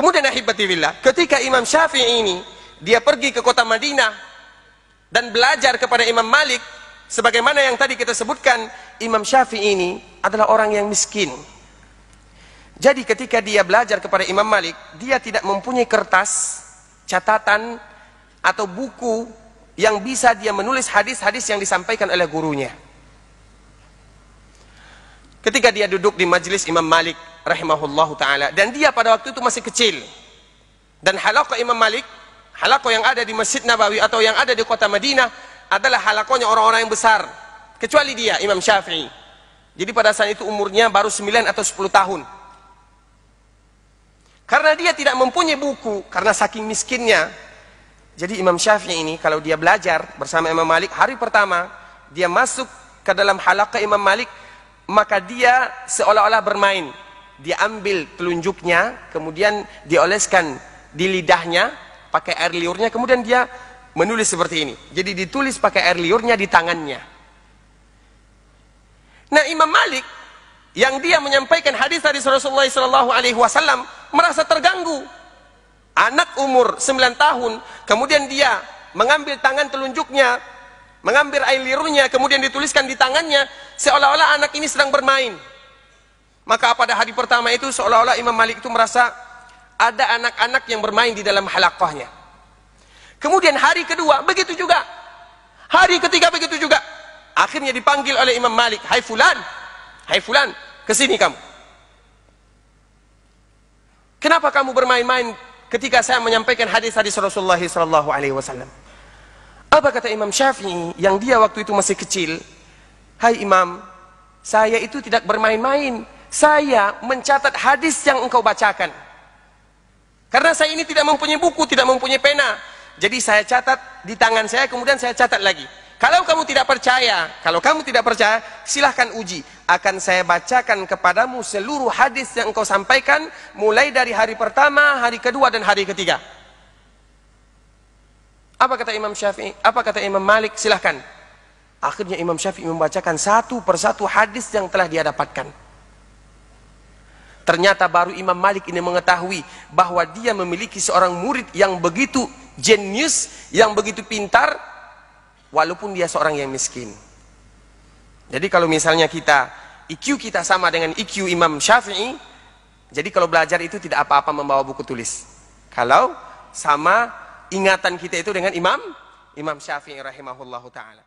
Kemudian ahibati billah, ketika Imam Syafi'i ini dia pergi ke kota Madinah dan belajar kepada Imam Malik, sebagaimana yang tadi kita sebutkan, Imam Syafi'i ini adalah orang yang miskin. Jadi ketika dia belajar kepada Imam Malik, dia tidak mempunyai kertas, catatan, atau buku yang bisa dia menulis hadis-hadis yang disampaikan oleh gurunya. Ketika dia duduk di majelis Imam Malik rahimahullahu ta'ala, dan dia pada waktu itu masih kecil, dan halaqah Imam Malik, halaqah yang ada di Masjid Nabawi atau yang ada di kota Madinah adalah halaqahnya orang-orang yang besar, kecuali dia, Imam Syafi'i. Jadi pada saat itu umurnya baru 9 atau 10 tahun. Karena dia tidak mempunyai buku, karena saking miskinnya, jadi Imam Syafi'i ini kalau dia belajar bersama Imam Malik, hari pertama dia masuk ke dalam halaqah Imam Malik, maka dia seolah-olah bermain. Dia ambil telunjuknya, kemudian dioleskan di lidahnya pakai air liurnya, kemudian dia menulis seperti ini. Jadi ditulis pakai air liurnya di tangannya. Nah, Imam Malik yang dia menyampaikan hadis-hadis Rasulullah SAW merasa terganggu. Anak umur 9 tahun, kemudian dia mengambil tangan telunjuknya, mengambil air liurnya, kemudian dituliskan di tangannya, seolah-olah anak ini sedang bermain. Maka pada hari pertama itu seolah-olah Imam Malik itu merasa ada anak-anak yang bermain di dalam halaqahnya. Kemudian hari kedua begitu juga, hari ketiga begitu juga. Akhirnya dipanggil oleh Imam Malik, hai fulan, kesini kamu. Kenapa kamu bermain-main ketika saya menyampaikan hadis-hadis Rasulullah SAW? Apa kata Imam Syafi'i yang dia waktu itu masih kecil? Hai Imam, saya itu tidak bermain-main. Saya mencatat hadis yang engkau bacakan. Karena saya ini tidak mempunyai buku, tidak mempunyai pena. Jadi saya catat di tangan saya, kemudian saya catat lagi. Kalau kamu tidak percaya, silahkan uji. Akan saya bacakan kepadamu seluruh hadis yang engkau sampaikan, mulai dari hari pertama, hari kedua, dan hari ketiga. Apa kata Imam Syafi'i? Apa kata Imam Malik? Silahkan. Akhirnya Imam Syafi'i membacakan satu persatu hadis yang telah dia dapatkan. Ternyata baru Imam Malik ini mengetahui bahwa dia memiliki seorang murid yang begitu jenius, yang begitu pintar, walaupun dia seorang yang miskin. Jadi kalau misalnya IQ kita sama dengan IQ Imam Syafi'i, jadi kalau belajar itu tidak apa-apa membawa buku tulis. Kalau sama ingatan kita itu dengan Imam Syafi'i rahimahullahu ta'ala.